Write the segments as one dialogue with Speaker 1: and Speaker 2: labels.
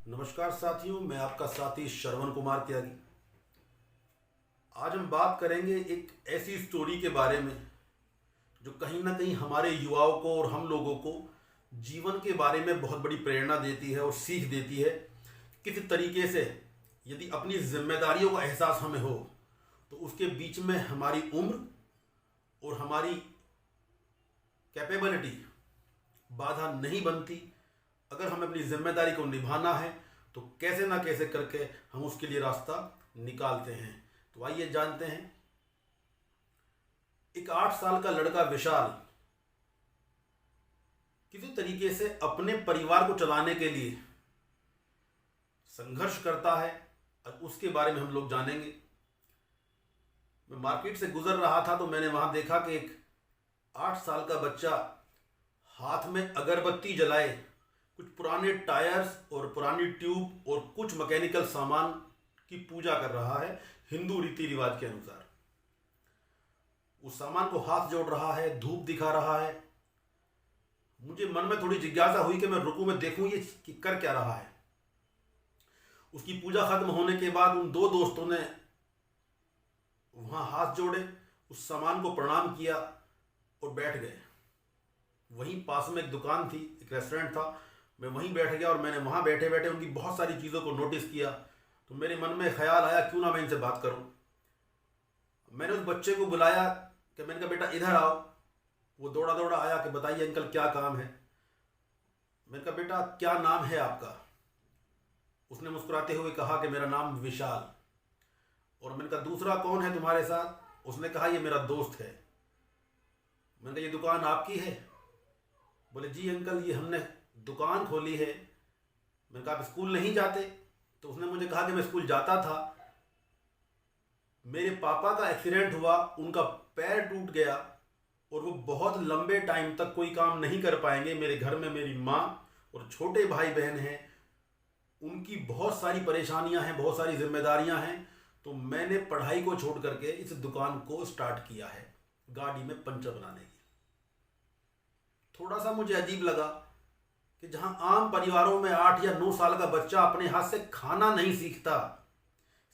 Speaker 1: नमस्कार साथियों, मैं आपका साथी श्रवण कुमार त्यागी। आज हम बात करेंगे एक ऐसी स्टोरी के बारे में जो कहीं ना कहीं हमारे युवाओं को और हम लोगों को जीवन के बारे में बहुत बड़ी प्रेरणा देती है और सीख देती है। किस तरीके से यदि अपनी जिम्मेदारियों का एहसास हमें हो तो उसके बीच में हमारी उम्र और हमारी कैपेबिलिटी बाधा नहीं बनती। अगर हमें अपनी जिम्मेदारी को निभाना है तो कैसे ना कैसे करके हम उसके लिए रास्ता निकालते हैं। तो आइए जानते हैं। एक 8 साल का लड़का विशाल किसी तरीके से अपने परिवार को चलाने के लिए संघर्ष करता है और उसके बारे में हम लोग जानेंगे। मैं मार्केट से गुजर रहा था तो मैंने वहां देखा कि एक 8 साल का बच्चा हाथ में अगरबत्ती जलाए कुछ पुराने टायर्स और पुरानी ट्यूब और कुछ मैकेनिकल सामान की पूजा कर रहा है हिंदू रीति रिवाज के अनुसार। उस सामान को हाथ जोड़ रहा है, धूप दिखा रहा है। मुझे मन में थोड़ी जिज्ञासा हुई कि मैं रुकूं, मैं देखूं ये कि कर क्या रहा है। उसकी पूजा खत्म होने के बाद उन 2 दोस्तों ने वहां हाथ जोड़े, उस सामान को प्रणाम किया और बैठ गए। वहीं पास में एक दुकान थी, एक रेस्टोरेंट था। मैं वहीं बैठ गया और मैंने वहां बैठे बैठे उनकी बहुत सारी चीज़ों को नोटिस किया। तो मेरे मन में ख्याल आया क्यों ना मैं इनसे बात करूं। मैंने उस बच्चे को बुलाया कि मैंने कहा बेटा इधर आओ। वो दौड़ा दौड़ा आया कि बताइए अंकल क्या काम है। मैंने कहा बेटा क्या नाम है आपका। उसने मुस्कुराते हुए कहा कि मेरा नाम विशाल। और मैंने कहा दूसरा कौन है तुम्हारे साथ। उसने कहा ये मेरा दोस्त है। मैंने कहा ये दुकान आपकी है। बोले जी अंकल ये हमने दुकान खोली है। मैंने कहा आप स्कूल नहीं जाते। तो उसने मुझे कहा कि मैं स्कूल जाता था, मेरे पापा का एक्सीडेंट हुआ, उनका पैर टूट गया और वो बहुत लंबे टाइम तक कोई काम नहीं कर पाएंगे। मेरे घर में मेरी माँ और छोटे भाई बहन हैं, उनकी बहुत सारी परेशानियां हैं, बहुत सारी जिम्मेदारियां हैं। तो मैंने पढ़ाई को छोड़ करके इस दुकान को स्टार्ट किया है गाड़ी में पंचर बनाने की। थोड़ा सा मुझे अजीब लगा कि जहां आम परिवारों में 8 या 9 साल का बच्चा अपने हाथ से खाना नहीं सीखता,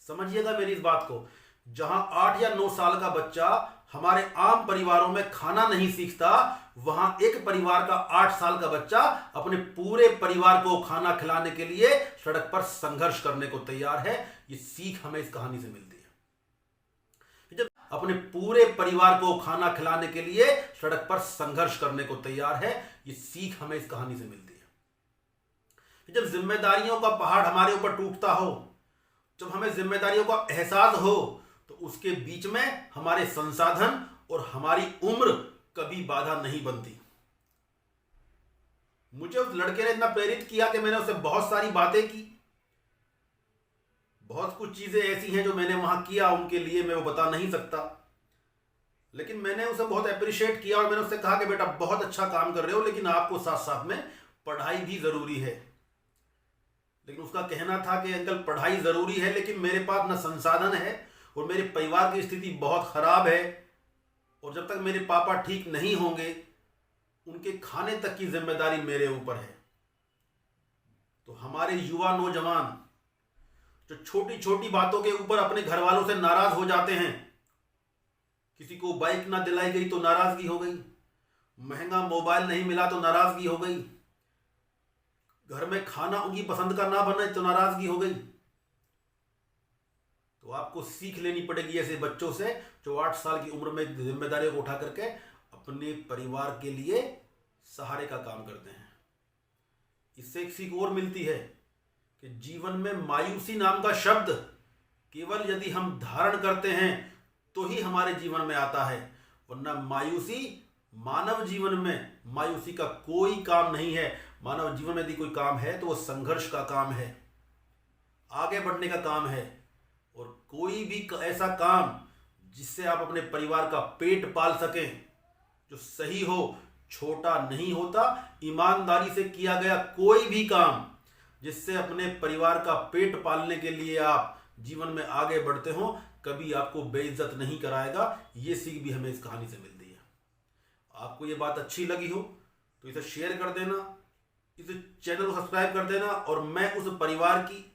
Speaker 1: समझिएगा मेरी इस बात को, जहां 8 या 9 साल का बच्चा हमारे आम परिवारों में खाना नहीं सीखता, वहां एक परिवार का 8 साल का बच्चा अपने पूरे परिवार को खाना खिलाने के लिए सड़क पर संघर्ष करने को तैयार है। ये सीख हमें इस कहानी से मिलती है। जब अपने पूरे परिवार को खाना खिलाने के लिए सड़क पर संघर्ष करने को तैयार है, ये सीख हमें इस कहानी से मिलती है। जब जिम्मेदारियों का पहाड़ हमारे ऊपर टूटता हो, जब हमें जिम्मेदारियों का एहसास हो, तो उसके बीच में हमारे संसाधन और हमारी उम्र कभी बाधा नहीं बनती। मुझे उस लड़के ने इतना प्रेरित किया कि मैंने उससे बहुत सारी बातें की। बहुत कुछ चीजें ऐसी हैं जो मैंने वहां किया, उनके लिए मैं वो बता नहीं सकता। लेकिन मैंने उसे बहुत अप्रिशिएट किया और मैंने उससे कहा कि बेटा बहुत अच्छा काम कर रहे हो, लेकिन आपको साथ साथ में पढ़ाई भी जरूरी है। लेकिन उसका कहना था कि अंकल पढ़ाई जरूरी है लेकिन मेरे पास न संसाधन है और मेरे परिवार की स्थिति बहुत खराब है, और जब तक मेरे पापा ठीक नहीं होंगे उनके खाने तक की जिम्मेदारी मेरे ऊपर है। तो हमारे युवा नौजवान जो छोटी छोटी बातों के ऊपर अपने घर वालों से नाराज हो जाते हैं, किसी को बाइक ना दिलाई गई तो नाराजगी हो गई, महंगा मोबाइल नहीं मिला तो नाराजगी हो गई, घर में खाना उनकी पसंद का ना बने तो नाराजगी हो गई। तो आपको सीख लेनी पड़ेगी ऐसे बच्चों से जो 8 साल की उम्र में जिम्मेदारियों को उठा करके अपने परिवार के लिए सहारे का काम करते हैं। इससे एक सीख और मिलती है कि जीवन में मायूसी नाम का शब्द केवल यदि हम धारण करते हैं तो ही हमारे जीवन में आता है, वरना मायूसी, मानव जीवन में मायूसी का कोई काम नहीं है। मानव जीवन में यदि कोई काम है तो वो संघर्ष का काम है, आगे बढ़ने का काम है। और कोई भी ऐसा काम जिससे आप अपने परिवार का पेट पाल सकें, जो सही हो, छोटा नहीं होता। ईमानदारी से किया गया कोई भी काम जिससे अपने परिवार का पेट पालने के लिए आप जीवन में आगे बढ़ते हो, कभी आपको बेइज्जत नहीं कराएगा। ये सीख भी हमें इस कहानी से मिलती है। आपको ये बात अच्छी लगी हो तो इसे शेयर कर देना, इस चैनल को सब्सक्राइब कर देना और मैं उस परिवार की,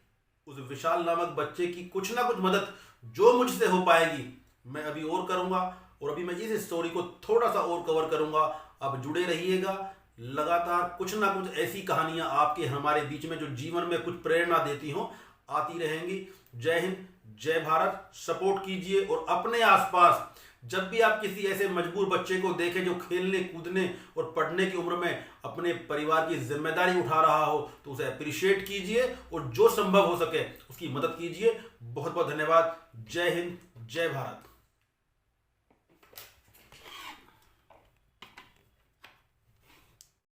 Speaker 1: उस विशाल नामक बच्चे की कुछ ना कुछ मदद जो मुझसे हो पाएगी मैं अभी और करूंगा। और अभी मैं इस स्टोरी को थोड़ा सा और कवर करूंगा। आप जुड़े रहिएगा, लगातार कुछ ना कुछ ऐसी कहानियां आपके हमारे बीच में जो जीवन में कुछ प्रेरणा देती हों आती रहेंगी। जय हिंद, जय भारत। सपोर्ट कीजिए और अपने आसपास जब भी आप किसी ऐसे मजबूर बच्चे को देखें जो खेलने कूदने और पढ़ने की उम्र में अपने परिवार की जिम्मेदारी उठा रहा हो तो उसे अप्रिशिएट कीजिए और जो संभव हो सके उसकी मदद कीजिए। बहुत बहुत धन्यवाद। जय हिंद, जय भारत।